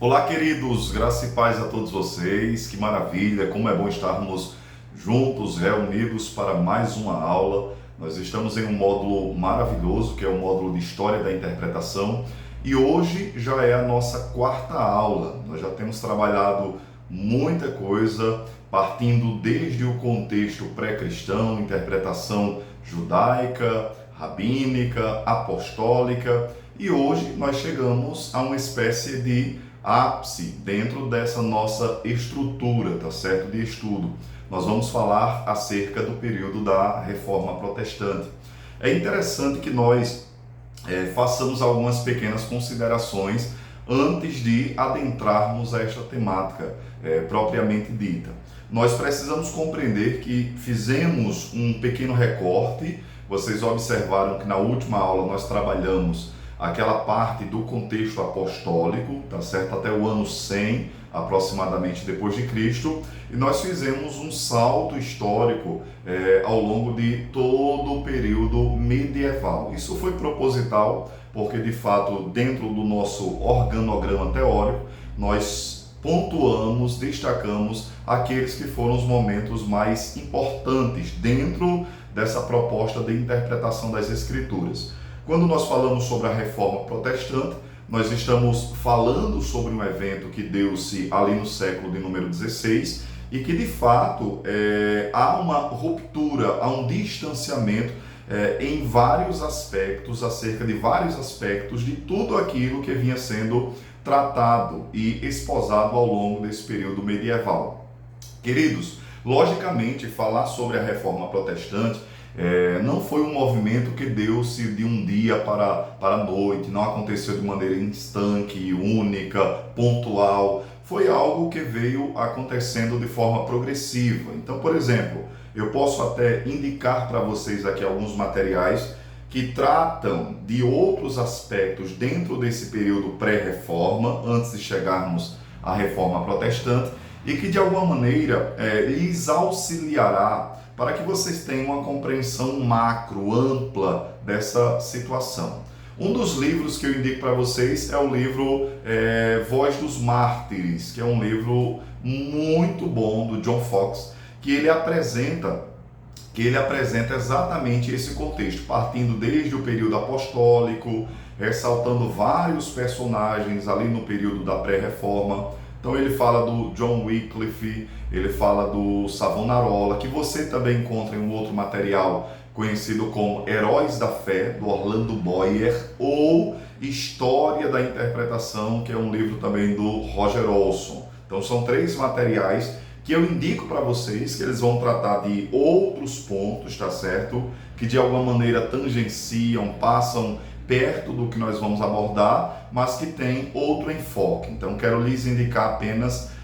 Olá, queridos, graça e paz a todos vocês, que maravilha, como é bom estarmos juntos, reunidos para mais uma aula. Nós estamos em um módulo maravilhoso, que é o módulo de História da Interpretação, e hoje já é a nossa quarta aula. Nós já temos trabalhado muita coisa, partindo desde o contexto pré-cristão, interpretação judaica, rabínica, apostólica, e hoje nós chegamos a uma espécie de ápice dentro dessa nossa estrutura, tá certo, de estudo. Nós vamos falar acerca do período da Reforma Protestante. É interessante que nós façamos algumas pequenas considerações antes de adentrarmos a esta temática propriamente dita. Nós precisamos compreender que fizemos um pequeno recorte. Vocês observaram que na última aula nós trabalhamos aquela parte do contexto apostólico, tá certo? Até o ano 100, aproximadamente depois de Cristo, e nós fizemos um salto histórico ao longo de todo o período medieval. Isso foi proposital, porque de fato, dentro do nosso organograma teórico, nós pontuamos, destacamos aqueles que foram os momentos mais importantes dentro dessa proposta de interpretação das Escrituras. Quando nós falamos sobre a Reforma Protestante, nós estamos falando sobre um evento que deu-se ali no século de número 16 e que de fato há uma ruptura, há um distanciamento em vários aspectos, acerca de vários aspectos de tudo aquilo que vinha sendo tratado e esposado ao longo desse período medieval. Queridos, logicamente falar sobre a Reforma Protestante não foi um movimento que deu-se de um dia para a noite, não aconteceu de maneira instante, única, pontual. Foi algo que veio acontecendo de forma progressiva. Então, por exemplo, eu posso até indicar para vocês aqui alguns materiais que tratam de outros aspectos dentro desse período pré-reforma, antes de chegarmos à Reforma Protestante, e que de alguma maneira lhes auxiliará para que vocês tenham uma compreensão macro, ampla dessa situação. Um dos livros que eu indico para vocês é o livro Voz dos Mártires, que é um livro muito bom do John Foxe, que ele apresenta exatamente esse contexto, partindo desde o período apostólico, ressaltando vários personagens ali no período da pré-reforma. Então ele fala do John Wycliffe, ele fala do Savonarola, que você também encontra em um outro material conhecido como Heróis da Fé, do Orlando Boyer, ou História da Interpretação, que é um livro também do Roger Olson. Então são três materiais que eu indico para vocês, que eles vão tratar de outros pontos, tá certo? Que de alguma maneira tangenciam, passam perto do que nós vamos abordar, mas que tem outro enfoque. Então quero lhes indicar apenas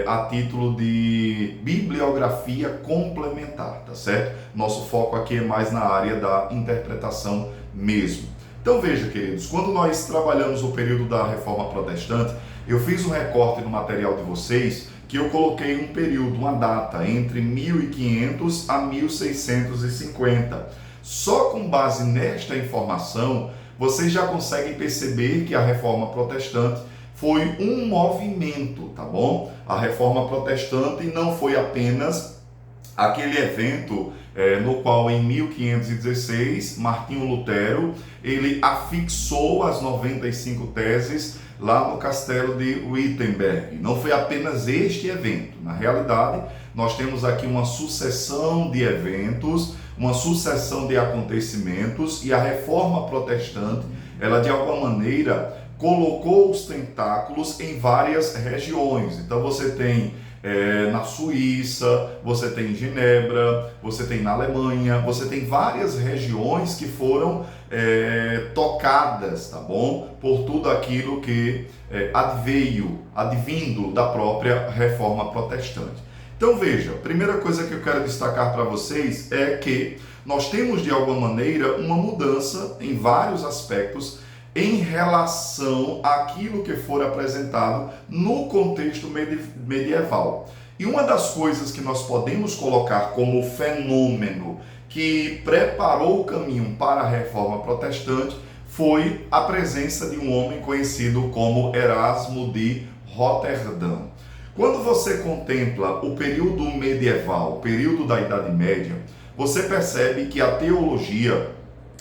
a título de bibliografia complementar, tá certo? Nosso foco aqui é mais na área da interpretação mesmo. Então veja, queridos, quando nós trabalhamos o período da Reforma Protestante, eu fiz um recorte no material de vocês que eu coloquei um período, uma data, entre 1500 a 1650. Só com base nesta informação, vocês já conseguem perceber que a Reforma Protestante foi um movimento, tá bom? A Reforma Protestante não foi apenas aquele evento no qual em 1516 Martinho Lutero ele afixou as 95 teses lá no castelo de Wittenberg. Não foi apenas este evento. Na realidade, nós temos aqui uma sucessão de eventos, uma sucessão de acontecimentos, e a Reforma Protestante, ela de alguma maneira colocou os tentáculos em várias regiões. Então você tem na Suíça, você tem em Genebra, você tem na Alemanha, você tem várias regiões que foram tocadas, tá bom? Por tudo aquilo que advindo da própria Reforma Protestante. Então veja, a primeira coisa que eu quero destacar para vocês é que nós temos de alguma maneira uma mudança em vários aspectos em relação àquilo que for apresentado no contexto medieval. E uma das coisas que nós podemos colocar como fenômeno que preparou o caminho para a Reforma Protestante foi a presença de um homem conhecido como Erasmo de Roterdã. Quando você contempla o período medieval, o período da Idade Média, você percebe que a teologia,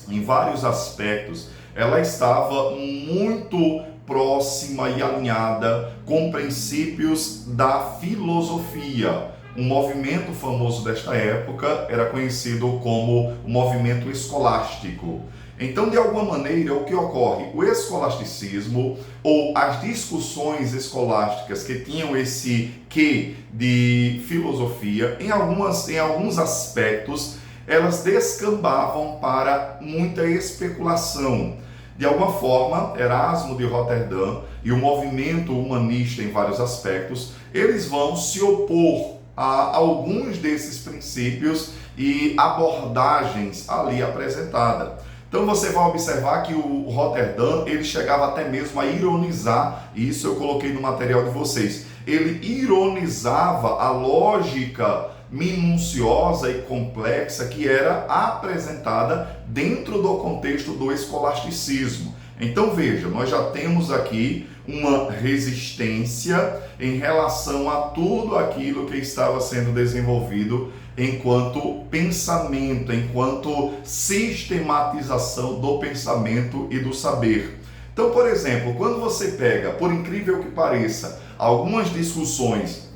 em vários aspectos, ela estava muito próxima e alinhada com princípios da filosofia. Um movimento famoso desta época era conhecido como o movimento escolástico. Então, de alguma maneira, o que ocorre? O escolasticismo, ou as discussões escolásticas que tinham esse quê de filosofia, em alguns aspectos, elas descambavam para muita especulação. De alguma forma, Erasmo de Roterdã e o movimento humanista em vários aspectos, eles vão se opor a alguns desses princípios e abordagens ali apresentadas. Então você vai observar que o Roterdã, ele chegava até mesmo a ironizar, e isso eu coloquei no material de vocês, ele ironizava a lógica minuciosa e complexa que era apresentada dentro do contexto do escolasticismo. Então veja, nós já temos aqui uma resistência em relação a tudo aquilo que estava sendo desenvolvido enquanto pensamento, enquanto sistematização do pensamento e do saber. Então, por exemplo, quando você pega, por incrível que pareça, algumas discussões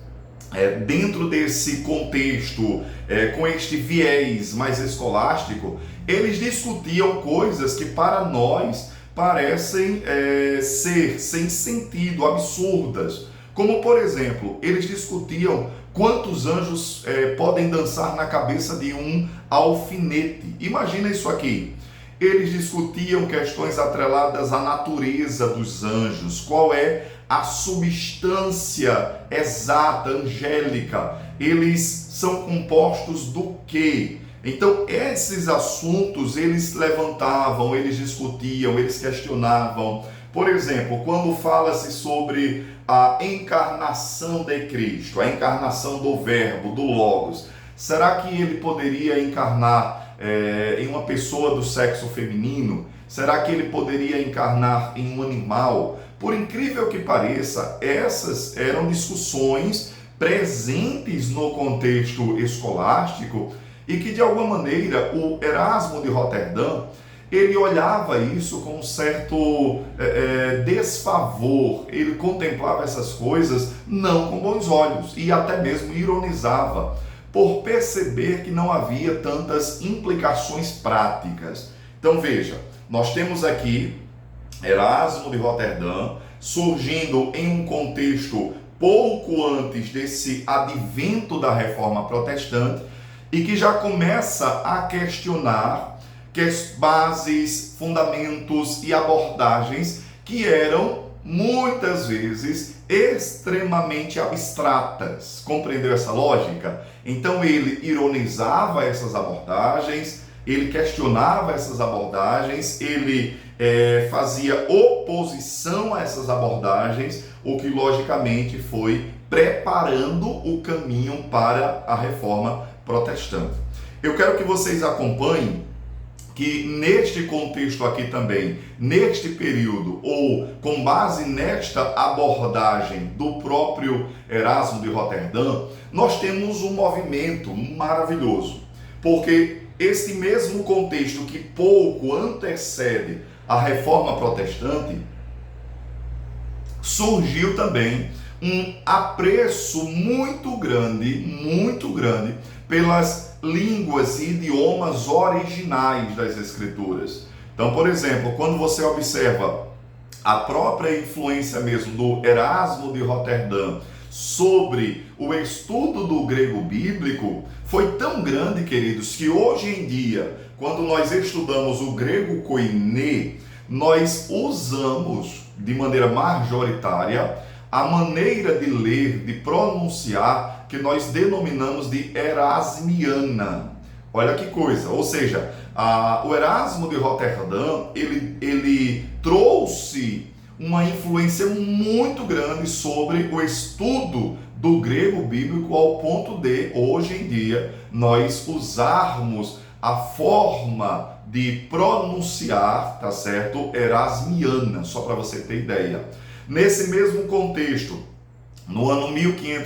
dentro desse contexto, com este viés mais escolástico, eles discutiam coisas que para nós parecem ser sem sentido, absurdas. Como, por exemplo, eles discutiam quantos anjos podem dançar na cabeça de um alfinete. Imagina isso aqui. Eles discutiam questões atreladas à natureza dos anjos, qual é a substância exata, angélica. Eles são compostos do quê? Então, esses assuntos eles levantavam, eles discutiam, eles questionavam. Por exemplo, quando fala-se sobre a encarnação de Cristo, a encarnação do Verbo, do Logos, será que ele poderia encarnar em uma pessoa do sexo feminino? Será que ele poderia encarnar em um animal? Por incrível que pareça, essas eram discussões presentes no contexto escolástico e que, de alguma maneira, o Erasmo de Roterdã, ele olhava isso com um certo desfavor, ele contemplava essas coisas não com bons olhos e até mesmo ironizava, por perceber que não havia tantas implicações práticas. Então veja, nós temos aqui Erasmo de Roterdã surgindo em um contexto pouco antes desse advento da Reforma Protestante e que já começa a questionar bases, fundamentos e abordagens que eram muitas vezes extremamente abstratas. Compreendeu essa lógica? Então ele ironizava essas abordagens, ele questionava essas abordagens, ele fazia oposição a essas abordagens, o que logicamente foi preparando o caminho para a Reforma Protestante. Eu quero que vocês acompanhem que neste contexto aqui também, neste período, ou com base nesta abordagem do próprio Erasmo de Roterdã, nós temos um movimento maravilhoso, porque esse mesmo contexto que pouco antecede a Reforma Protestante, surgiu também um apreço muito grande pelas línguas e idiomas originais das Escrituras. Então, por exemplo, quando você observa a própria influência mesmo do Erasmo de Roterdã sobre o estudo do grego bíblico, foi tão grande, queridos, que hoje em dia, quando nós estudamos o grego koiné, nós usamos de maneira majoritária a maneira de ler, de pronunciar, que nós denominamos de erasmiana. Olha que coisa, ou seja, o Erasmo de Roterdã, ele trouxe uma influência muito grande sobre o estudo do grego bíblico, ao ponto de, hoje em dia, nós usarmos a forma de pronunciar, tá certo? Erasmiana, só para você ter ideia. Nesse mesmo contexto,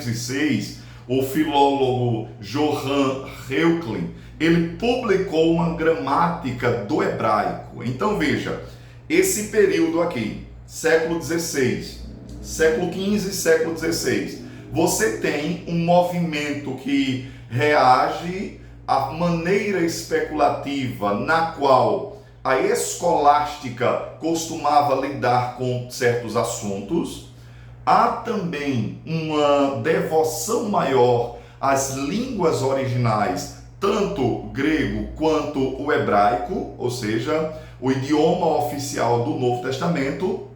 1506, o filólogo Johann Reuchlin, ele publicou uma gramática do hebraico. Então veja, esse período aqui, século XVI, século XV e século XVI, você tem um movimento que reage à maneira especulativa na qual a escolástica costumava lidar com certos assuntos. Há também uma devoção maior às línguas originais, tanto grego quanto o hebraico, ou seja, o idioma oficial do Novo Testamento,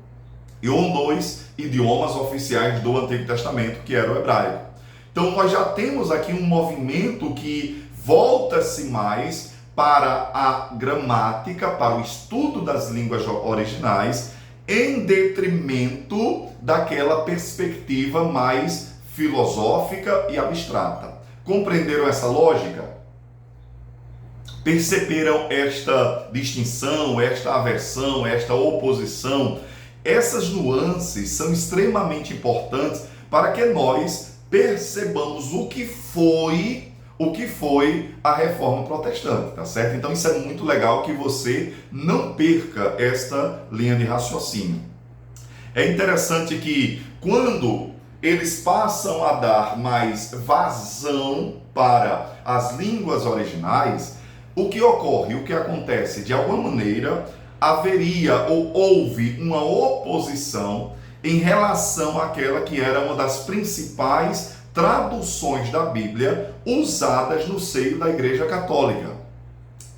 e os dois idiomas oficiais do Antigo Testamento, que era o hebraico. Então nós já temos aqui um movimento que volta-se mais para a gramática, para o estudo das línguas originais, em detrimento daquela perspectiva mais filosófica e abstrata. Compreenderam essa lógica? Perceberam esta distinção, esta aversão, esta oposição? Essas nuances são extremamente importantes para que nós percebamos o que foi a Reforma Protestante, tá certo? Então isso é muito legal, que você não perca esta linha de raciocínio. É interessante que quando eles passam a dar mais vazão para as línguas originais, o que ocorre, o que acontece? De alguma maneira, haveria ou houve uma oposição em relação àquela que era uma das principais traduções da Bíblia usadas no seio da Igreja Católica.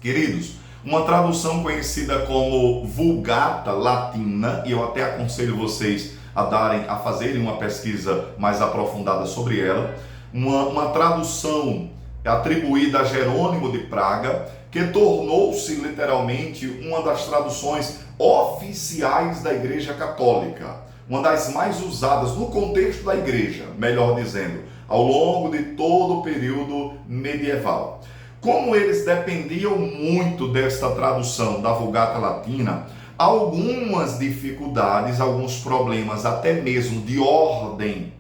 Queridos, uma tradução conhecida como Vulgata Latina, e eu até aconselho vocês a fazerem uma pesquisa mais aprofundada sobre ela, uma tradução atribuída a Jerônimo de Praga, que tornou-se literalmente uma das traduções oficiais da Igreja Católica, uma das mais usadas no contexto da Igreja, melhor dizendo, ao longo de todo o período medieval. Como eles dependiam muito desta tradução da Vulgata Latina, algumas dificuldades, alguns problemas até mesmo de ordem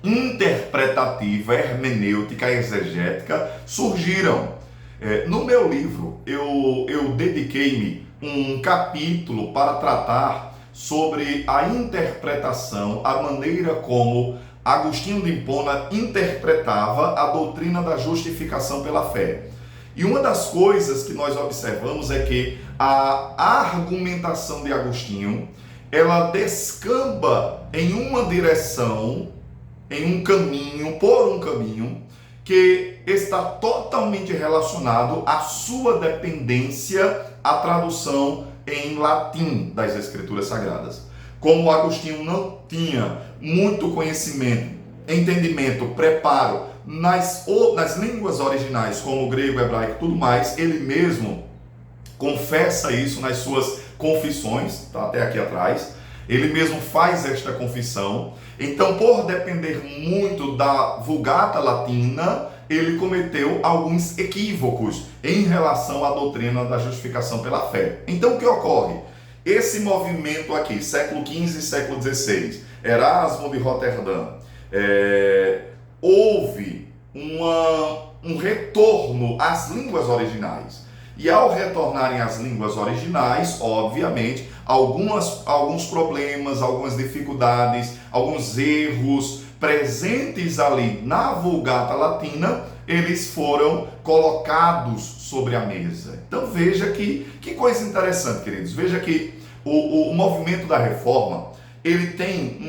interpretativa, hermenêutica, exegética surgiram. No meu livro, eu dediquei-me um capítulo para tratar sobre a interpretação, a maneira como Agostinho de Hipona interpretava a doutrina da justificação pela fé. E uma das coisas que nós observamos é que a argumentação de Agostinho, ela descamba em uma direção, por um caminho, que está totalmente relacionado à sua dependência à tradução em latim das Escrituras Sagradas. Como Agostinho não tinha muito conhecimento, entendimento, preparo nas línguas originais, como o grego, o hebraico e tudo mais, ele mesmo confessa isso nas suas confissões, tá até aqui atrás. Ele mesmo faz esta confissão. Então, por depender muito da Vulgata Latina, ele cometeu alguns equívocos em relação à doutrina da justificação pela fé. Então, o que ocorre? Esse movimento aqui, século XV e século XVI, Erasmo de Roterdã, houve um retorno às línguas originais. E ao retornarem às línguas originais, obviamente, alguns problemas, algumas dificuldades, alguns erros presentes ali na Vulgata Latina, eles foram colocados sobre a mesa. Então veja que coisa interessante, queridos. Veja que o movimento da reforma, ele tem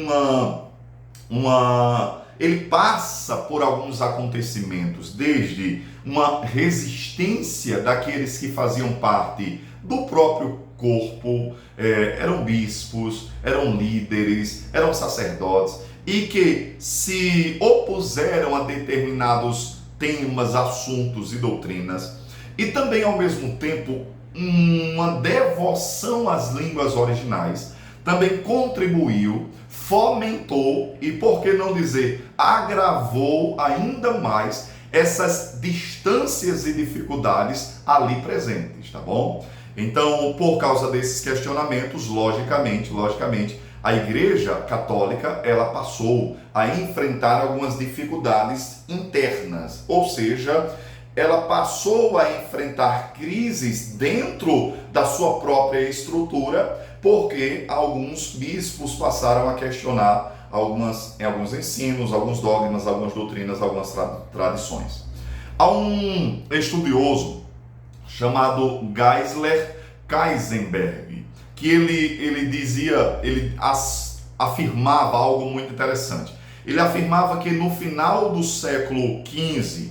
ele passa por alguns acontecimentos, desde uma resistência daqueles que faziam parte do próprio corpo, eram bispos, eram líderes, eram sacerdotes, e que se opuseram a determinados temas, assuntos e doutrinas, e também ao mesmo tempo uma devoção às línguas originais, também contribuiu, fomentou e, por que não dizer, agravou ainda mais essas distâncias e dificuldades ali presentes, tá bom? Então, por causa desses questionamentos, logicamente, A Igreja Católica, ela passou a enfrentar algumas dificuldades internas, ou seja, ela passou a enfrentar crises dentro da sua própria estrutura, porque alguns bispos passaram a questionar alguns ensinos, alguns dogmas, algumas doutrinas, algumas tradições. Há um estudioso chamado Geisler Kaisenberg, que ele afirmava algo muito interessante. Ele afirmava que no final do século XV,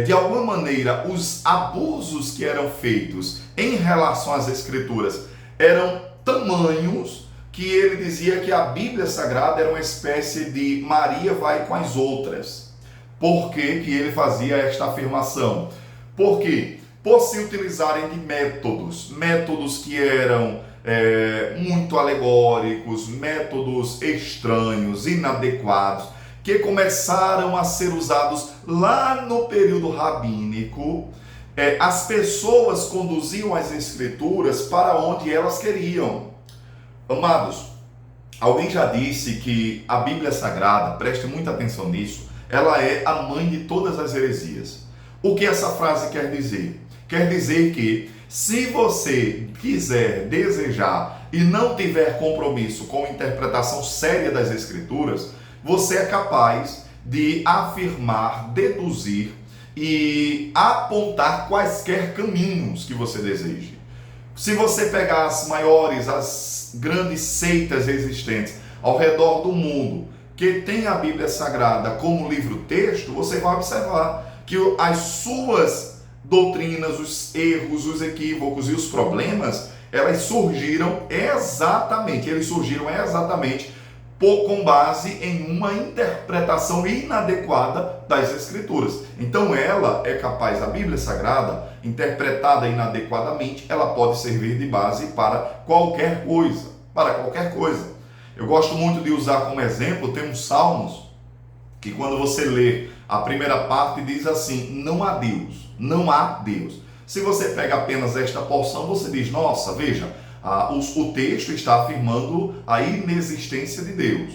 de alguma maneira, os abusos que eram feitos em relação às Escrituras eram tamanhos que ele dizia que a Bíblia Sagrada era uma espécie de Maria vai com as outras. Por que ele fazia esta afirmação? Por quê? Por se utilizarem de métodos que eram muito alegóricos, métodos estranhos, inadequados, que começaram a ser usados lá no período rabínico. As pessoas conduziam as Escrituras para onde elas queriam. Amados, alguém já disse que a Bíblia Sagrada, preste muita atenção nisso, ela é a mãe de todas as heresias. O que essa frase quer dizer? Quer dizer que se você quiser, desejar e não tiver compromisso com a interpretação séria das Escrituras, você é capaz de afirmar, deduzir e apontar quaisquer caminhos que você deseje. Se você pegar as grandes seitas existentes ao redor do mundo, que tem a Bíblia Sagrada como livro-texto, você vai observar que as suas doutrinas, os erros, os equívocos e os problemas, eles surgiram exatamente com base em uma interpretação inadequada das Escrituras. Então a Bíblia Sagrada, interpretada inadequadamente, ela pode servir de base para qualquer coisa. Eu gosto muito de usar como exemplo, tem uns salmos, que quando você lê a primeira parte diz assim, não há Deus. Se você pega apenas esta porção, você diz, nossa, veja, o texto está afirmando a inexistência de Deus.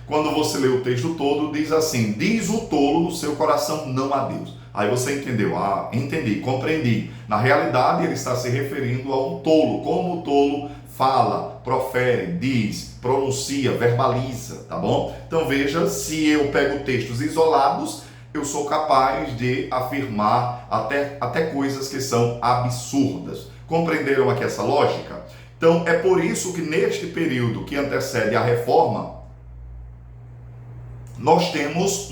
Quando você lê o texto todo, diz assim, diz o tolo no seu coração, não há Deus. Aí você entendeu, entendi, compreendi. Na realidade, ele está se referindo a um tolo, como o tolo fala, profere, diz, pronuncia, verbaliza, tá bom? Então veja, se eu pego textos isolados, eu sou capaz de afirmar até coisas que são absurdas. Compreenderam aqui essa lógica? Então, é por isso que neste período que antecede a reforma, nós temos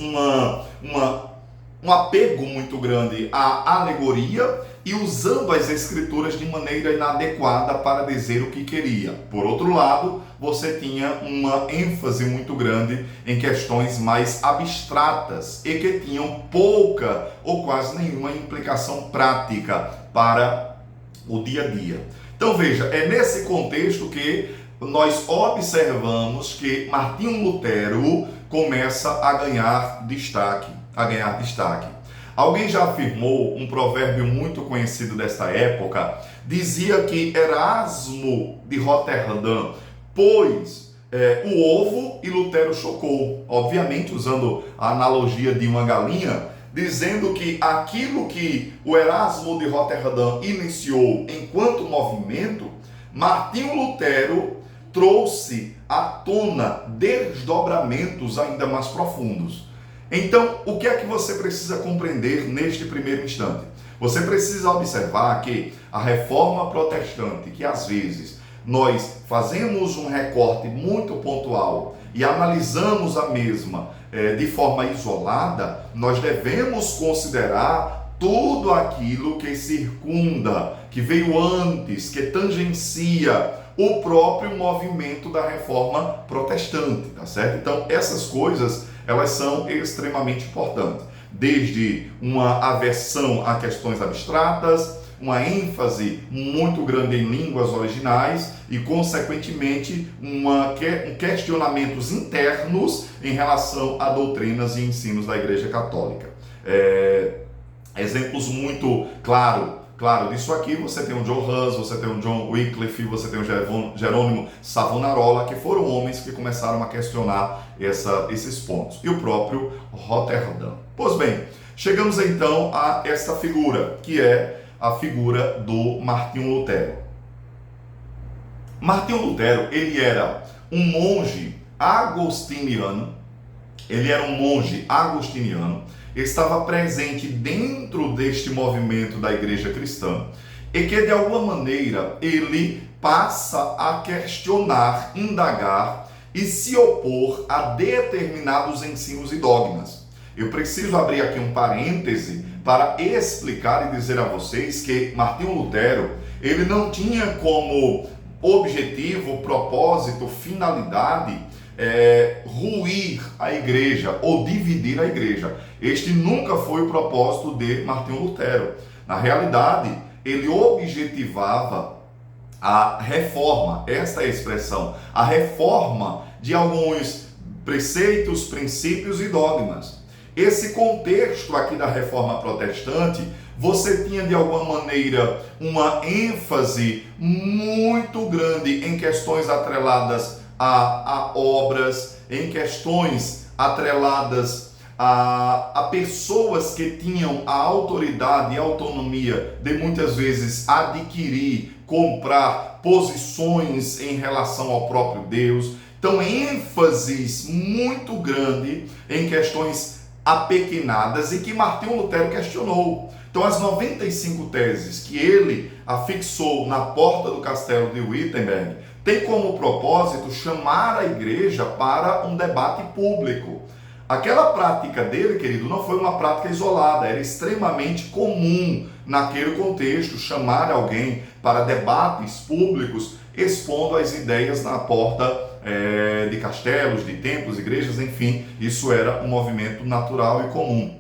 um apego muito grande à alegoria e usando as Escrituras de maneira inadequada para dizer o que queria. Por outro lado, você tinha uma ênfase muito grande em questões mais abstratas e que tinham pouca ou quase nenhuma implicação prática para o dia a dia. Então veja, é nesse contexto que nós observamos que Martinho Lutero começa a ganhar destaque. Alguém já afirmou, um provérbio muito conhecido desta época, dizia que Erasmo de Roterdã pôs o ovo e Lutero chocou, obviamente usando a analogia de uma galinha, dizendo que aquilo que o Erasmo de Roterdã iniciou enquanto movimento, Martinho Lutero trouxe à tona desdobramentos ainda mais profundos. Então, o que é que você precisa compreender neste primeiro instante? Você precisa observar que a reforma protestante, que às vezes nós fazemos um recorte muito pontual e analisamos a mesma de forma isolada, nós devemos considerar tudo aquilo que circunda, que veio antes, que tangencia o próprio movimento da reforma protestante, tá certo? Então, essas coisas, elas são extremamente importantes. Desde uma aversão a questões abstratas, uma ênfase muito grande em línguas originais e, consequentemente, questionamentos internos em relação a doutrinas e ensinos da Igreja Católica. Exemplos muito claros claro, disso aqui você tem o John Hus, você tem o John Wycliffe, você tem o Jerônimo Savonarola, que foram homens que começaram a questionar esses pontos. E o próprio Rotterdam. Pois bem, chegamos então a esta figura, que é a figura do Martinho Lutero. Martinho Lutero, ele era um monge agostiniano, estava presente dentro deste movimento da igreja cristã e que de alguma maneira ele passa a questionar, indagar e se opor a determinados ensinos e dogmas. Eu preciso abrir aqui um parêntese para explicar e dizer a vocês que Martinho Lutero, ele não tinha como objetivo, propósito, finalidade ruir a igreja ou dividir a igreja. Este nunca foi o propósito de Martinho Lutero. Na realidade, ele objetivava a reforma, esta é a expressão, a reforma de alguns preceitos, princípios e dogmas. Esse contexto aqui da reforma protestante, você tinha de alguma maneira uma ênfase muito grande em questões atreladas a obras, em questões atreladas a pessoas que tinham a autoridade e a autonomia de muitas vezes adquirir, comprar posições em relação ao próprio Deus. Então, ênfases muito grande em questões apequenadas e que Martinho Lutero questionou. Então, as 95 teses que ele afixou na porta do castelo de Wittenberg tem como propósito chamar a igreja para um debate público. Aquela prática dele, querido, não foi uma prática isolada, era extremamente comum naquele contexto chamar alguém para debates públicos, expondo as ideias na porta de castelos, de templos, igrejas, enfim, isso era um movimento natural e comum.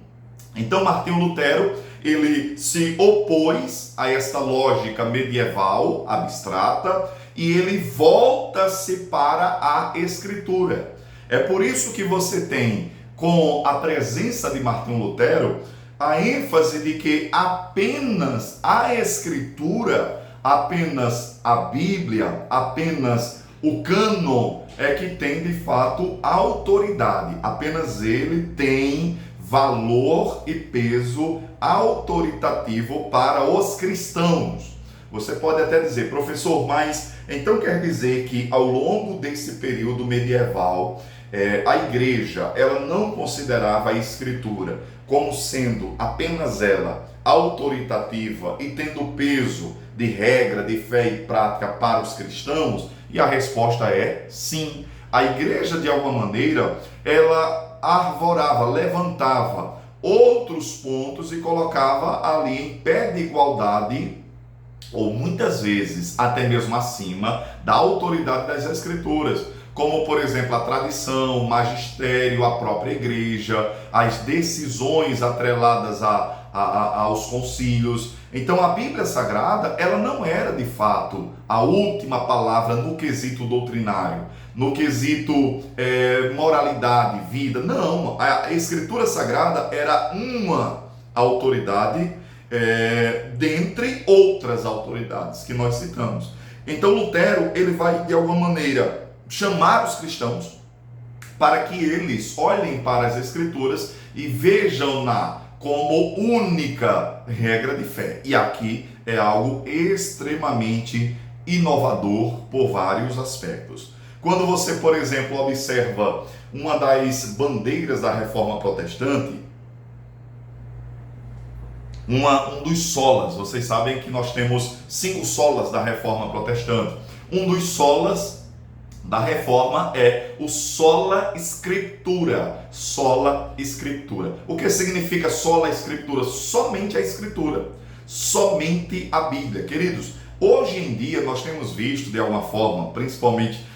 Então, Martinho Lutero, ele se opôs a esta lógica medieval, abstrata, e ele volta-se para a Escritura. É por isso que você tem, com a presença de Martinho Lutero, a ênfase de que apenas a Escritura, apenas a Bíblia, apenas o cânon é que tem de fato autoridade. Apenas ele tem valor e peso autoritativo para os cristãos. Você pode até dizer, professor, mas então quer dizer que ao longo desse período medieval, a igreja ela não considerava a Escritura como sendo apenas ela autoritativa e tendo peso de regra, de fé e prática para os cristãos? E a resposta é sim. A igreja, de alguma maneira, ela arvorava, levantava outros pontos e colocava ali em pé de igualdade, ou muitas vezes até mesmo acima da autoridade das Escrituras, como por exemplo a tradição, o magistério, a própria igreja, as decisões atreladas aos concílios. Então a Bíblia Sagrada, ela não era de fato a última palavra no quesito doutrinário, no quesito moralidade, vida. Não, a Escritura Sagrada era uma autoridade dentre outras autoridades que nós citamos. Então Lutero, ele vai de alguma maneira chamar os cristãos para que eles olhem para as Escrituras e vejam-na como única regra de fé. E aqui é algo extremamente inovador por vários aspectos. Quando você, por exemplo, observa uma das bandeiras da Reforma Protestante, um dos solas, vocês sabem que nós temos 5 solas da Reforma Protestante. Um dos solas da Reforma é o sola scriptura. Sola Escritura. O que significa sola Escritura? Somente a Escritura, somente a Bíblia. Queridos, hoje em dia nós temos visto de alguma forma, principalmente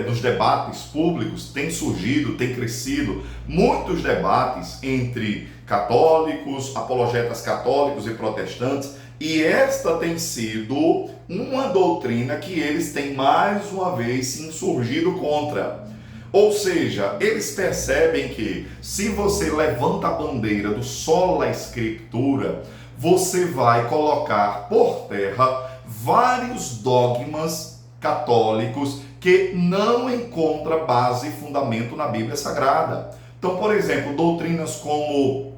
nos debates públicos, tem surgido, tem crescido muitos debates entre católicos, apologetas católicos e protestantes, e esta tem sido uma doutrina que eles têm mais uma vez se insurgido contra. Ou seja, eles percebem que se você levanta a bandeira do sola Escritura, você vai colocar por terra vários dogmas católicos que não encontram base e fundamento na Bíblia Sagrada. Então, por exemplo, doutrinas como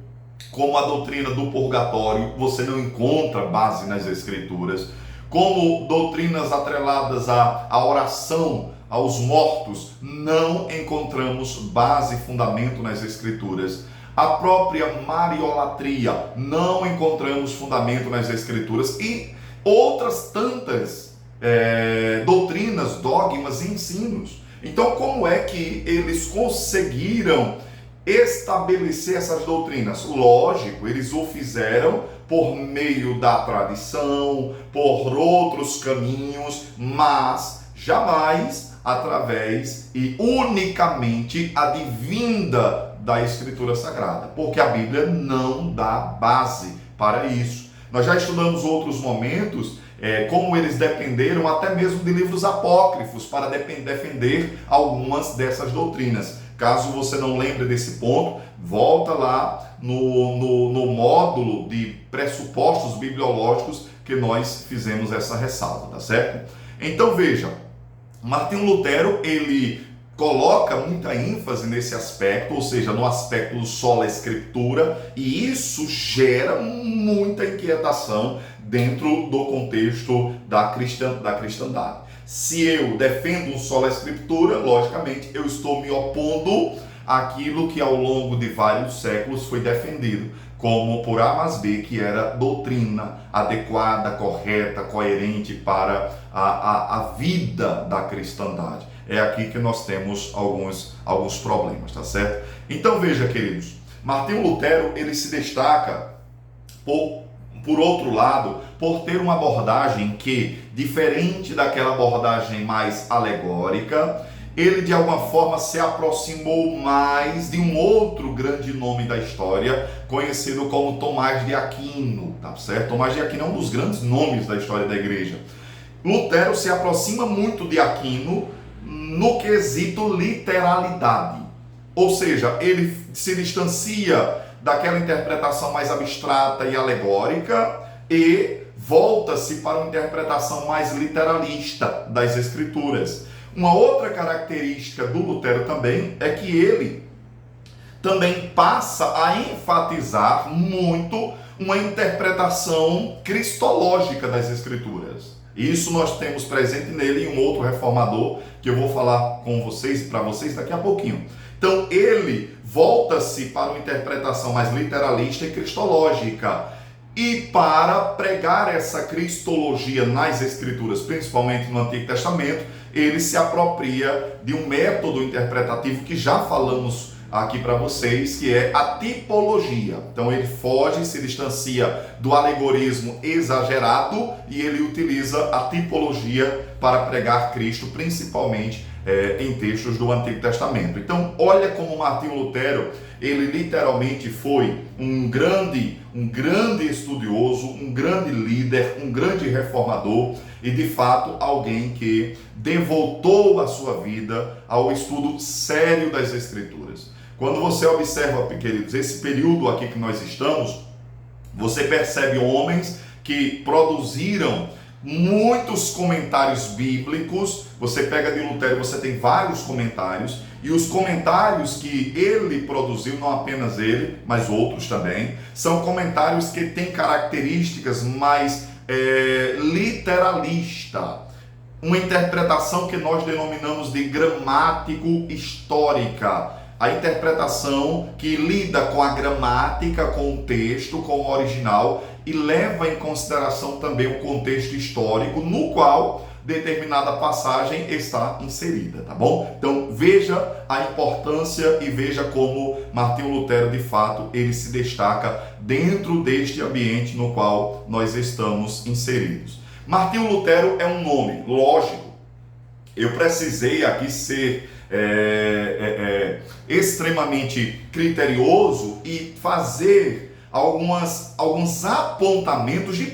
a doutrina do purgatório, você não encontra base nas Escrituras. Como doutrinas atreladas à oração aos mortos, não encontramos base e fundamento nas Escrituras. A própria mariolatria, não encontramos fundamento nas Escrituras. E outras tantas doutrinas, dogmas e ensinos. Então, como é que eles conseguiram estabelecer essas doutrinas? Lógico, eles o fizeram por meio da tradição, por outros caminhos, mas jamais através e unicamente advinda da Escritura Sagrada, porque a Bíblia não dá base para isso. Nós já estudamos outros momentos, como eles dependeram até mesmo de livros apócrifos para defender algumas dessas doutrinas. Caso você não lembre desse ponto, volta lá no módulo de pressupostos bibliológicos que nós fizemos essa ressalva, tá certo? Então veja, Martinho Lutero, ele coloca muita ênfase nesse aspecto, ou seja, no aspecto do sola escritura, e isso gera muita inquietação dentro do contexto da cristandade. Se eu defendo um sola escritura, logicamente eu estou me opondo àquilo que ao longo de vários séculos foi defendido como por A mais B, que era doutrina adequada, correta, coerente para a vida da cristandade. É aqui que nós temos alguns problemas, tá certo? Então veja, queridos, Martinho Lutero, ele se destaca por outro lado, por ter uma abordagem que, diferente daquela abordagem mais alegórica, ele de alguma forma se aproximou mais de um outro grande nome da história, conhecido como Tomás de Aquino, tá certo? Tomás de Aquino é um dos grandes nomes da história da igreja. Lutero se aproxima muito de Aquino no quesito literalidade, ou seja, ele se distancia daquela interpretação mais abstrata e alegórica e volta-se para uma interpretação mais literalista das Escrituras. Uma outra característica do Lutero também é que ele também passa a enfatizar muito uma interpretação cristológica das Escrituras. Isso nós temos presente nele e um outro reformador que eu vou falar com vocês e para vocês daqui a pouquinho. Então ele volta-se para uma interpretação mais literalista e cristológica. E para pregar essa cristologia nas Escrituras, principalmente no Antigo Testamento, ele se apropria de um método interpretativo que já falamos aqui para vocês, que é a tipologia. Então ele foge, se distancia do alegorismo exagerado e ele utiliza a tipologia para pregar Cristo, principalmente em textos do Antigo Testamento. Então olha como Martinho Lutero, ele literalmente foi um grande estudioso, um grande líder, um grande reformador e de fato alguém que devotou a sua vida ao estudo sério das Escrituras. Quando você observa, queridos, esse período aqui que nós estamos, você percebe homens que produziram muitos comentários bíblicos. Você pega de Lutero, você tem vários comentários, e os comentários que ele produziu, não apenas ele, mas outros também, são comentários que têm características mais literalista, uma interpretação que nós denominamos de gramático-histórica, a interpretação que lida com a gramática, com o texto, com o original e leva em consideração também o contexto histórico no qual determinada passagem está inserida, tá bom? Então veja a importância e veja como Martinho Lutero, de fato, ele se destaca dentro deste ambiente no qual nós estamos inseridos. Martinho Lutero é um nome, lógico, eu precisei aqui ser extremamente criterioso e fazer alguns apontamentos de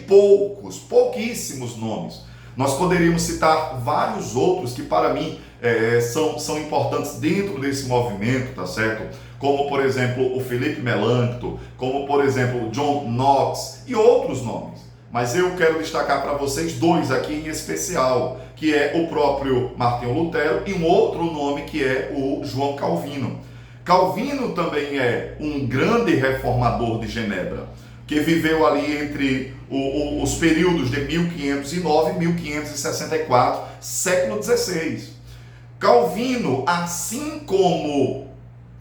pouquíssimos nomes. Nós poderíamos citar vários outros que para mim são importantes dentro desse movimento, tá certo? Como, por exemplo, o Philippe Melanchthon, como, por exemplo, John Knox e outros nomes. Mas eu quero destacar para vocês dois aqui em especial, que é o próprio Martinho Lutero e um outro nome que é o João Calvino. Calvino também é um grande reformador de Genebra, que viveu ali entre os períodos de 1509 e 1564, século XVI. Calvino, assim como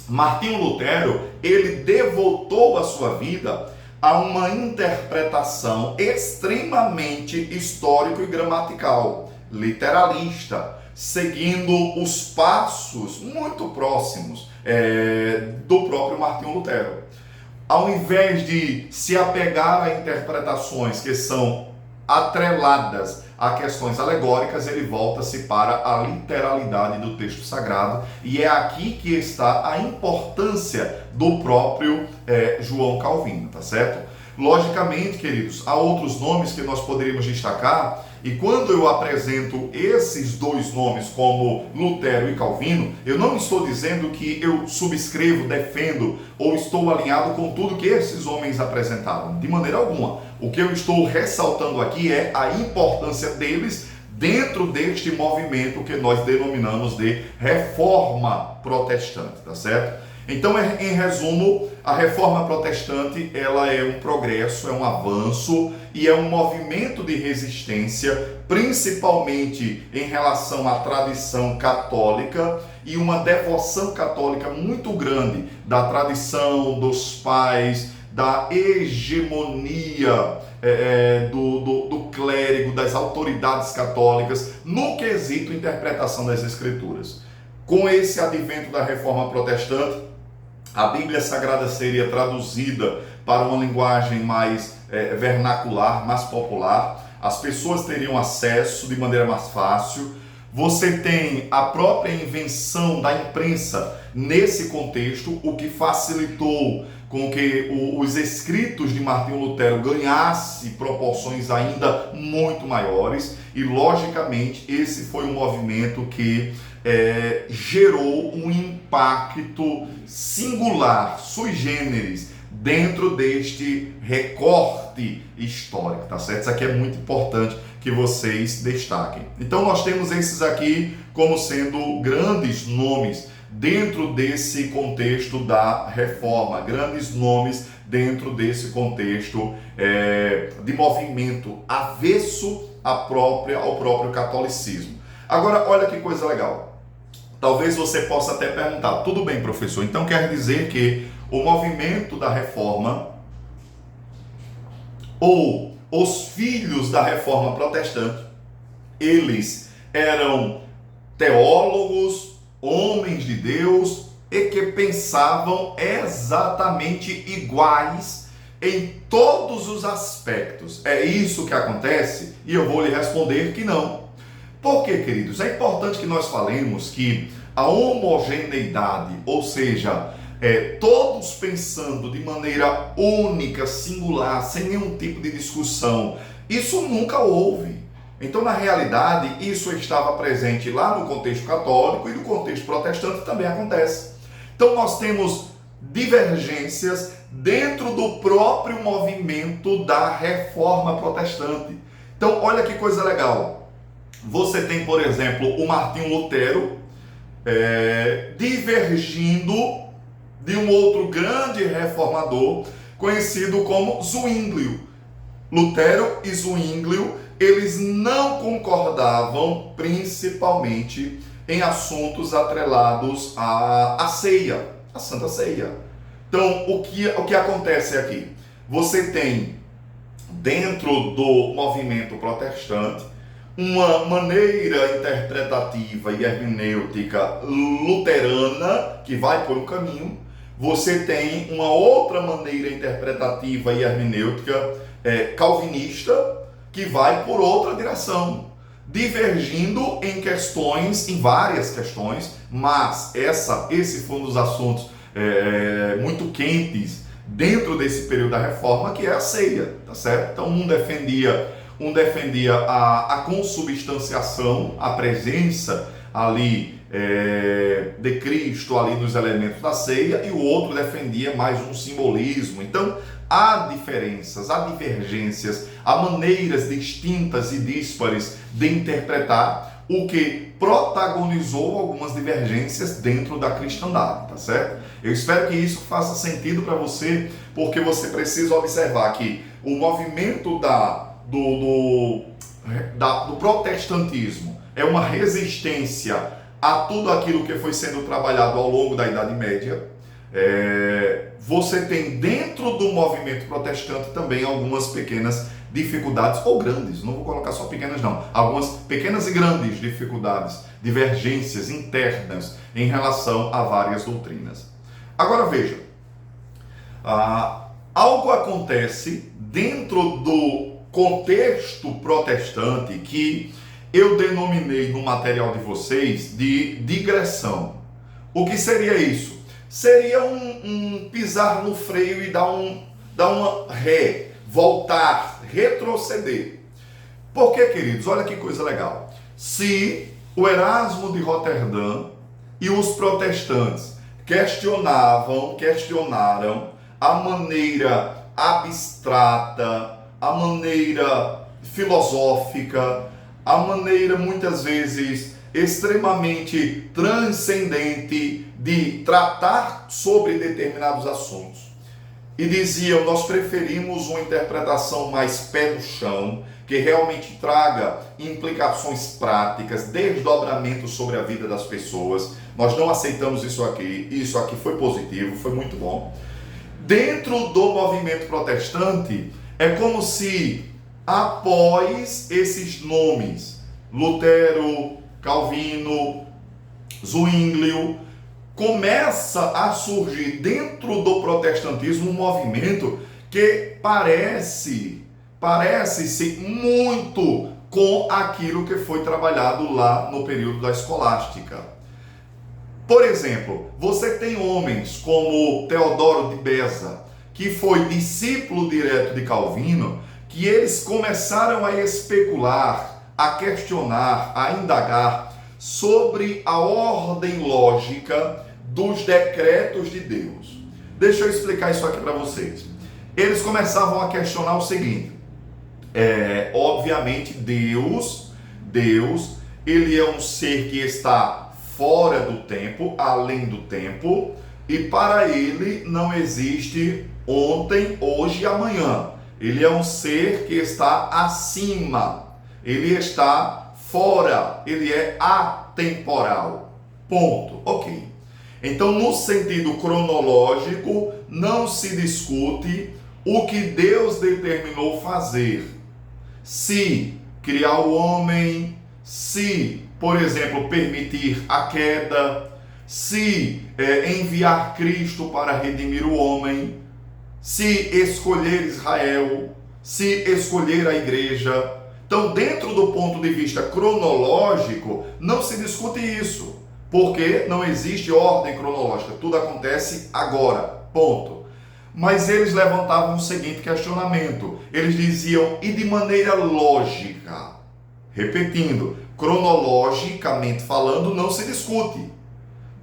Martinho Lutero, ele devotou a sua vida a uma interpretação extremamente histórico e gramatical, literalista, seguindo os passos muito próximos do próprio Martinho Lutero. Ao invés de se apegar a interpretações que são atreladas a questões alegóricas, ele volta-se para a literalidade do texto sagrado, e é aqui que está a importância do próprio João Calvino, tá certo? Logicamente, queridos, há outros nomes que nós poderíamos destacar, e quando eu apresento esses dois nomes como Lutero e Calvino, eu não estou dizendo que eu subscrevo, defendo ou estou alinhado com tudo que esses homens apresentaram, de maneira alguma. O que eu estou ressaltando aqui é a importância deles dentro deste movimento que nós denominamos de Reforma Protestante, tá certo? Então, em resumo, a Reforma Protestante, ela é um progresso, é um avanço e é um movimento de resistência, principalmente em relação à tradição católica e uma devoção católica muito grande da tradição dos pais, da hegemonia do clérigo, das autoridades católicas, no quesito interpretação das Escrituras. Com esse advento da Reforma Protestante, a Bíblia Sagrada seria traduzida para uma linguagem mais vernacular, mais popular. As pessoas teriam acesso de maneira mais fácil. Você tem a própria invenção da imprensa nesse contexto, o que facilitou com que os escritos de Martinho Lutero ganhassem proporções ainda muito maiores. E, logicamente, esse foi um movimento que gerou um impacto singular, sui generis, dentro deste recorte histórico, tá certo? Isso aqui é muito importante que vocês destaquem. Então nós temos esses aqui como sendo grandes nomes dentro desse contexto da reforma, grandes nomes dentro desse contexto de movimento avesso ao próprio catolicismo. Agora, olha que coisa legal. Talvez você possa até perguntar, tudo bem, professor, então quer dizer que o movimento da reforma ou os filhos da reforma protestante, eles eram teólogos, homens de Deus e que pensavam exatamente iguais em todos os aspectos. É isso que acontece? E eu vou lhe responder que não. Por quê, queridos? É importante que nós falemos que a homogeneidade, ou seja, todos pensando de maneira única, singular, sem nenhum tipo de discussão, isso nunca houve. Então, na realidade, isso estava presente lá no contexto católico e no contexto protestante também acontece. Então, nós temos divergências dentro do próprio movimento da reforma protestante. Então, olha que coisa legal. Você tem, por exemplo, o Martinho Lutero divergindo de um outro grande reformador conhecido como Zwinglio. Lutero e Zwinglio, eles não concordavam principalmente em assuntos atrelados à ceia, à Santa Ceia. Então, o que acontece aqui? Você tem, dentro do movimento protestante, uma maneira interpretativa e hermenêutica luterana que vai por um caminho. Você tem uma outra maneira interpretativa e hermenêutica calvinista que vai por outra direção, divergindo em várias questões, mas esse foi um dos assuntos muito quentes dentro desse período da reforma, que é a ceia, tá certo? Então um defendia a consubstanciação, a presença ali de Cristo ali nos elementos da ceia, e o outro defendia mais um simbolismo. Então, há diferenças, há divergências, há maneiras distintas e díspares de interpretar, o que protagonizou algumas divergências dentro da cristandade, tá certo? Eu espero que isso faça sentido para você, porque você precisa observar que o movimento do protestantismo é uma resistência a tudo aquilo que foi sendo trabalhado ao longo da Idade Média. Você tem dentro do movimento protestante também algumas pequenas dificuldades, ou grandes, não vou colocar só pequenas não, algumas pequenas e grandes dificuldades, divergências internas em relação a várias doutrinas. Agora veja, algo acontece dentro do contexto protestante que eu denominei no material de vocês de digressão. O que seria isso? Seria um pisar no freio e dar uma ré, voltar, retroceder. Por quê, queridos? Olha que coisa legal. Se o Erasmo de Roterdã e os protestantes questionaram a maneira abstrata, a maneira filosófica, a maneira muitas vezes extremamente transcendente de tratar sobre determinados assuntos, e diziam: nós preferimos uma interpretação mais pé no chão, que realmente traga implicações práticas, desdobramentos sobre a vida das pessoas. Nós não aceitamos isso aqui foi positivo, foi muito bom. Dentro do movimento protestante, é como se após esses nomes, Lutero, Calvino, Zwinglio, começa a surgir dentro do protestantismo um movimento que parece-se muito com aquilo que foi trabalhado lá no período da escolástica. Por exemplo, você tem homens como Teodoro de Beza, que foi discípulo direto de Calvino, que eles começaram a especular, a questionar, a indagar sobre a ordem lógica dos decretos de Deus. Deixa eu explicar isso aqui para vocês. Eles começavam a questionar o seguinte: obviamente Deus, ele é um ser que está fora do tempo, além do tempo, e para ele não existe ontem, hoje e amanhã. Ele é um ser que está acima, ele está fora, ele é atemporal. Ponto. Ok. Então, no sentido cronológico, não se discute o que Deus determinou fazer. Se criar o homem, se, por exemplo, permitir a queda, se enviar Cristo para redimir o homem, se escolher Israel, se escolher a igreja. Então, dentro do ponto de vista cronológico, não se discute isso, porque não existe ordem cronológica, tudo acontece agora, ponto. Mas eles levantavam o seguinte questionamento, eles diziam: e de maneira lógica? Repetindo, cronologicamente falando, não se discute,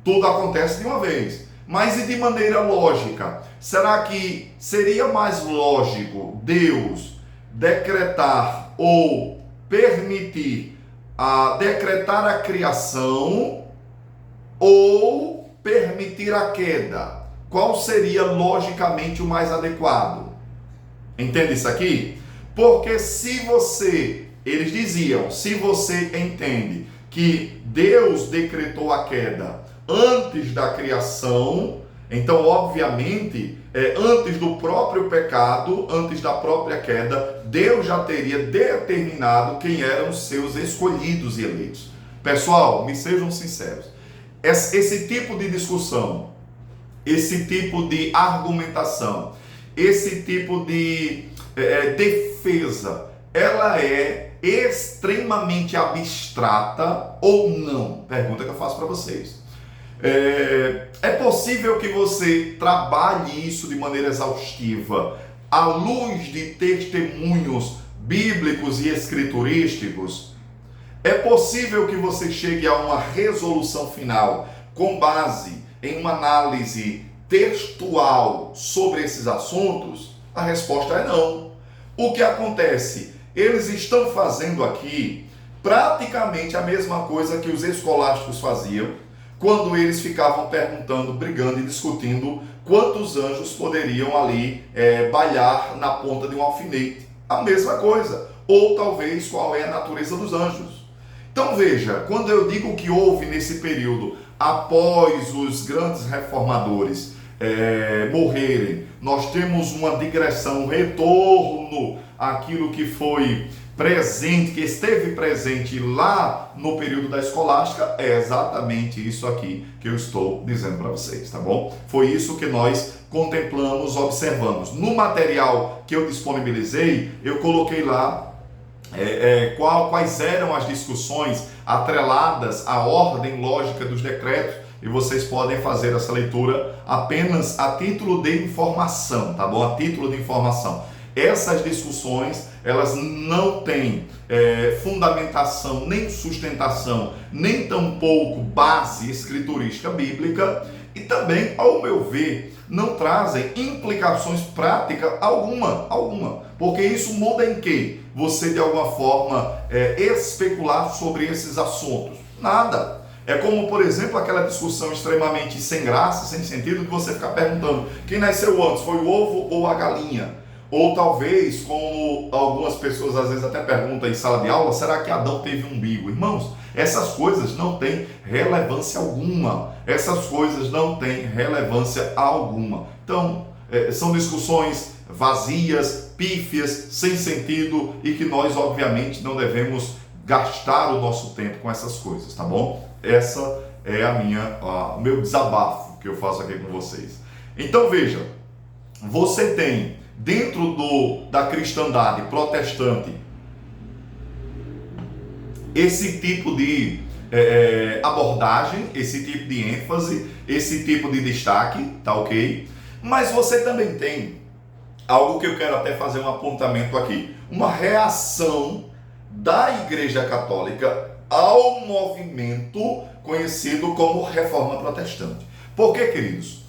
tudo acontece de uma vez. Mas e de maneira lógica? Será que seria mais lógico Deus decretar ou permitir decretar a criação ou permitir a queda? Qual seria logicamente o mais adequado? Entende isso aqui? Porque eles diziam, se você entende que Deus decretou a queda antes da criação, então obviamente, antes do próprio pecado, antes da própria queda, Deus já teria determinado quem eram os seus escolhidos e eleitos. Pessoal, me sejam sinceros, esse tipo de discussão, esse tipo de argumentação, esse tipo de defesa, ela é extremamente abstrata ou não? Pergunta que eu faço para vocês. É possível que você trabalhe isso de maneira exaustiva à luz de testemunhos bíblicos e escriturísticos? É possível que você chegue a uma resolução final com base em uma análise textual sobre esses assuntos? A resposta é não. O que acontece? Eles estão fazendo aqui praticamente a mesma coisa que os escolásticos faziam quando eles ficavam perguntando, brigando e discutindo quantos anjos poderiam ali bailar na ponta de um alfinete. A mesma coisa. Ou talvez qual é a natureza dos anjos. Então veja, quando eu digo que houve nesse período, após os grandes reformadores morrerem, nós temos uma digressão, um retorno àquilo que foi presente, que esteve presente lá no período da escolástica, é exatamente isso aqui que eu estou dizendo para vocês, tá bom? Foi isso que nós contemplamos, observamos. No material que eu disponibilizei, eu coloquei lá quais eram as discussões atreladas à ordem lógica dos decretos, e vocês podem fazer essa leitura apenas a título de informação, tá bom? A título de informação. Essas discussões, elas não têm fundamentação, nem sustentação, nem tampouco base escriturística bíblica, e também, ao meu ver, não trazem implicações práticas alguma, porque isso muda em quê? Você de alguma forma especular sobre esses assuntos? Nada. É como, por exemplo, aquela discussão extremamente sem graça, sem sentido, de você ficar perguntando quem nasceu antes, foi o ovo ou a galinha? Ou talvez, como algumas pessoas às vezes até perguntam em sala de aula, será que Adão teve umbigo? Irmãos, essas coisas não têm relevância alguma. Essas coisas não têm relevância alguma. Então, são discussões vazias, pífias, sem sentido, e que nós, obviamente, não devemos gastar o nosso tempo com essas coisas, tá bom? Essa é o meu desabafo que eu faço aqui com vocês. Então, veja, você tem dentro da cristandade protestante esse tipo de abordagem, esse tipo de ênfase, esse tipo de destaque, tá ok? Mas você também tem algo que eu quero até fazer um apontamento aqui, uma reação da Igreja Católica ao movimento conhecido como Reforma Protestante. Por quê, queridos?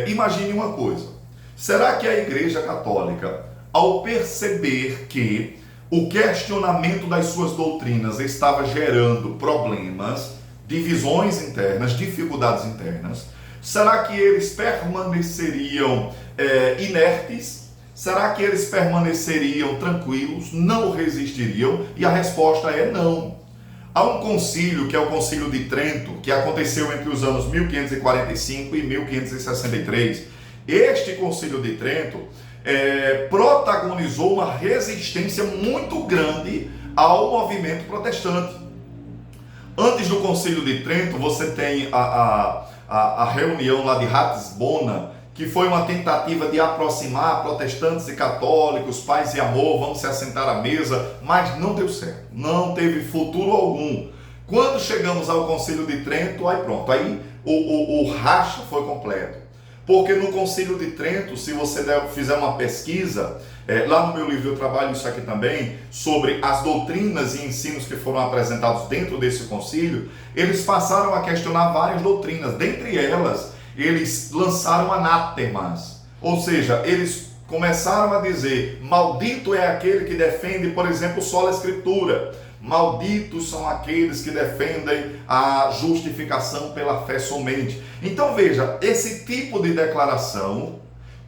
Imagine uma coisa. Será que a Igreja Católica, ao perceber que o questionamento das suas doutrinas estava gerando problemas, divisões internas, dificuldades internas, será que eles permaneceriam inertes? Será que eles permaneceriam tranquilos? Não resistiriam? E a resposta é não. Há um concílio, que é o Concílio de Trento, que aconteceu entre os anos 1545 e 1563. Este Concílio de Trento protagonizou uma resistência muito grande ao movimento protestante. Antes do Concílio de Trento, você tem a reunião lá de Ratisbona, que foi uma tentativa de aproximar protestantes e católicos, paz e amor, vamos se assentar à mesa, mas não deu certo, não teve futuro algum. Quando chegamos ao Concílio de Trento, aí pronto, aí o racha foi completo. Porque no Concílio de Trento, se você fizer uma pesquisa, lá no meu livro eu trabalho isso aqui também, sobre as doutrinas e ensinos que foram apresentados dentro desse concílio, eles passaram a questionar várias doutrinas, dentre elas, eles lançaram anátemas, ou seja, eles começaram a dizer, maldito é aquele que defende, por exemplo, sola escritura, malditos são aqueles que defendem a justificação pela fé somente. Então veja, esse tipo de declaração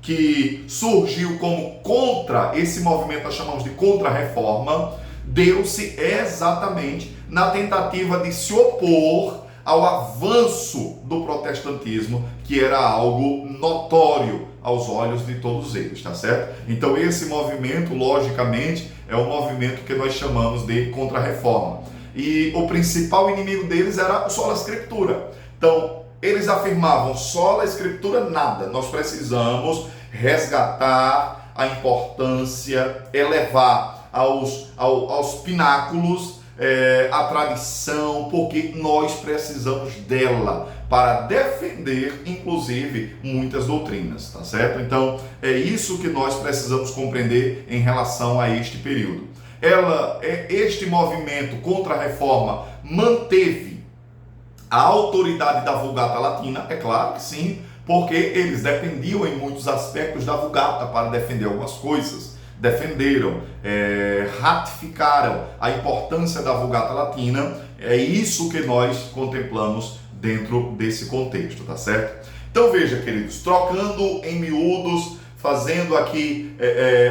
que surgiu como contra esse movimento, nós chamamos de contra-reforma, deu-se exatamente na tentativa de se opor ao avanço do protestantismo, que era algo notório aos olhos de todos eles, tá certo? Então esse movimento, logicamente, é um movimento que nós chamamos de contra-reforma. E o principal inimigo deles era o sola escritura. Então, eles afirmavam, sola escritura nada, nós precisamos resgatar a importância, elevar aos pináculos a tradição, porque nós precisamos dela para defender, inclusive, muitas doutrinas, tá certo? Então, é isso que nós precisamos compreender em relação a este período. este movimento contra a reforma manteve a autoridade da Vulgata Latina? É claro que sim, porque eles dependiam em muitos aspectos da Vulgata para defender algumas coisas. Defenderam, ratificaram a importância da Vulgata Latina. É isso que nós contemplamos dentro desse contexto, tá certo? Então veja, queridos, trocando em miúdos, fazendo aqui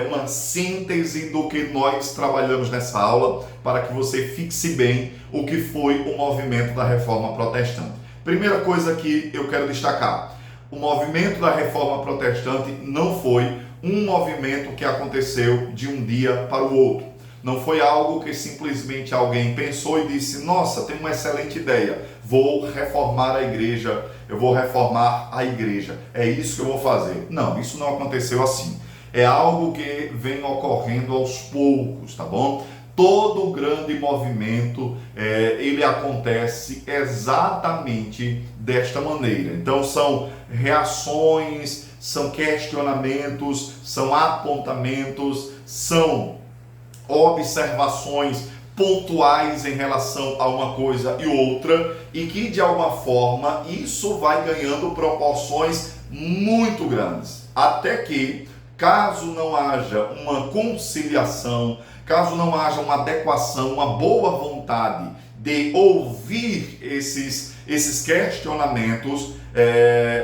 uma síntese do que nós trabalhamos nessa aula, para que você fixe bem o que foi o movimento da Reforma Protestante. Primeira coisa que eu quero destacar: o movimento da Reforma Protestante não foi um movimento que aconteceu de um dia para o outro. Não foi algo que simplesmente alguém pensou e disse: nossa, tem uma excelente ideia, vou reformar a igreja, eu vou reformar a igreja, é isso que eu vou fazer. Não, isso não aconteceu assim. É algo que vem ocorrendo aos poucos, tá bom? Todo grande movimento, ele acontece exatamente desta maneira. Então são reações, são questionamentos, são apontamentos, são observações pontuais em relação a uma coisa e outra, e que de alguma forma isso vai ganhando proporções muito grandes, até que, caso não haja uma conciliação, caso não haja uma adequação, uma boa vontade de ouvir esses questionamentos,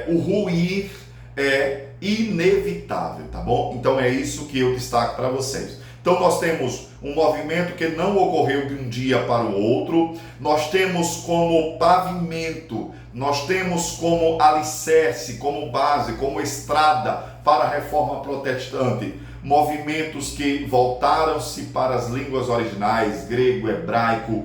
o ruir é inevitável, tá bom? Então é isso que eu destaco para vocês. Então nós temos um movimento que não ocorreu de um dia para o outro, nós temos como pavimento, nós temos como alicerce, como base, como estrada para a Reforma Protestante, movimentos que voltaram-se para as línguas originais, grego, hebraico,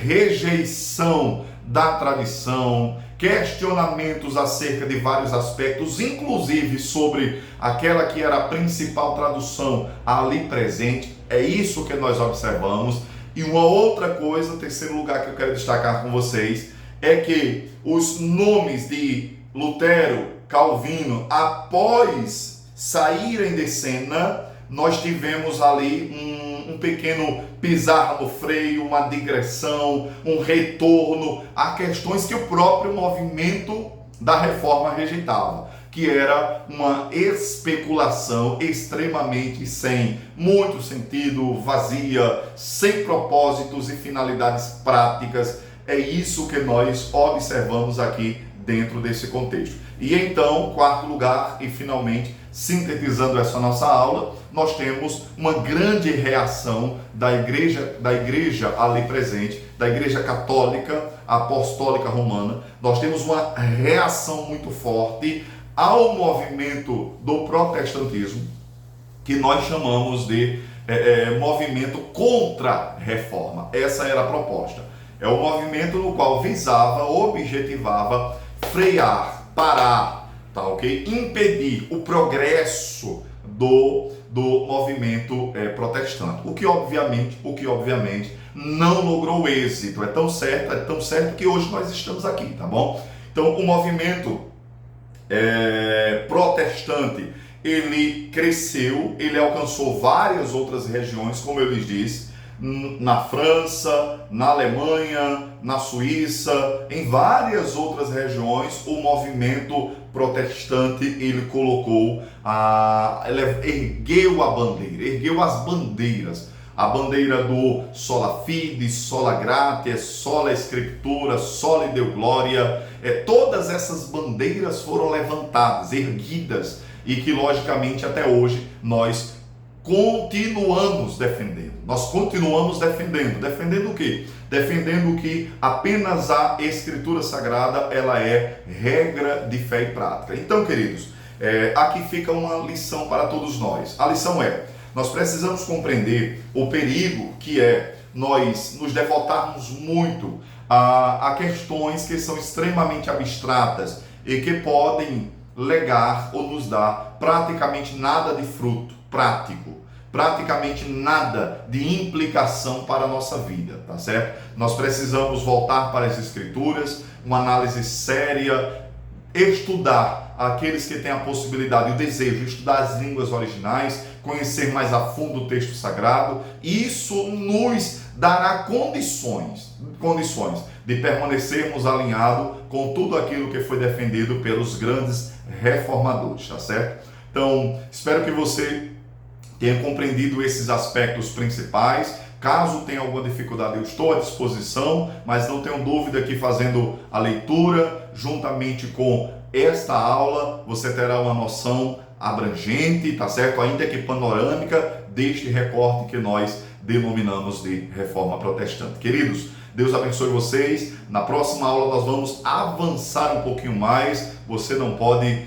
rejeição da tradição, questionamentos acerca de vários aspectos, inclusive sobre aquela que era a principal tradução ali presente. É isso que nós observamos. E uma outra coisa, o terceiro lugar que eu quero destacar com vocês, é que os nomes de Lutero, Calvino, após saírem de cena, nós tivemos ali um pequeno pisar no freio, uma digressão, um retorno a questões que o próprio movimento da reforma rejeitava, que era uma especulação extremamente sem muito sentido, vazia, sem propósitos e finalidades práticas. É isso que nós observamos aqui dentro desse contexto. E então, quarto lugar, e finalmente, sintetizando essa nossa aula, nós temos uma grande reação da igreja ali presente, da igreja católica, apostólica romana. Nós temos uma reação muito forte ao movimento do protestantismo, que nós chamamos de movimento contra-reforma. Essa era a proposta. É um movimento no qual visava, objetivava frear, parar, tá, ok? Impedir o progresso do movimento protestante, o que obviamente não logrou êxito. É tão certo que hoje nós estamos aqui, tá bom? Então o movimento protestante, ele cresceu, ele alcançou várias outras regiões, como eu lhes disse, na França, na Alemanha, na Suíça, em várias outras regiões. O movimento protestante, ele ergueu a bandeira, ergueu as bandeiras, a bandeira do sola fide, sola gratia, sola scriptura, sola deo gloria. Todas essas bandeiras foram levantadas, erguidas, e que logicamente até hoje nós continuamos defendendo. Nós continuamos defendendo o quê? Defendendo que apenas a Escritura Sagrada, ela é regra de fé e prática. Então, queridos, aqui fica uma lição para todos nós. A lição nós precisamos compreender o perigo que é nós nos devotarmos muito a questões que são extremamente abstratas e que podem legar ou nos dar praticamente nada de fruto prático, praticamente nada de implicação para a nossa vida, tá certo? Nós precisamos voltar para as Escrituras, uma análise séria, estudar, aqueles que têm a possibilidade e o desejo de estudar as línguas originais, conhecer mais a fundo o texto sagrado, isso nos dará condições de permanecermos alinhados com tudo aquilo que foi defendido pelos grandes reformadores, tá certo? Então, espero que você tenha compreendido esses aspectos principais. Caso tenha alguma dificuldade, eu estou à disposição, mas não tenho dúvida que fazendo a leitura, juntamente com esta aula, você terá uma noção abrangente, tá certo? Ainda que panorâmica, deste recorte que nós denominamos de Reforma Protestante. Queridos, Deus abençoe vocês. Na próxima aula nós vamos avançar um pouquinho mais. Você não pode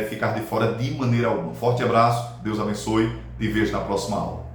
ficar de fora de maneira alguma. Forte abraço, Deus abençoe. Te vejo na próxima aula.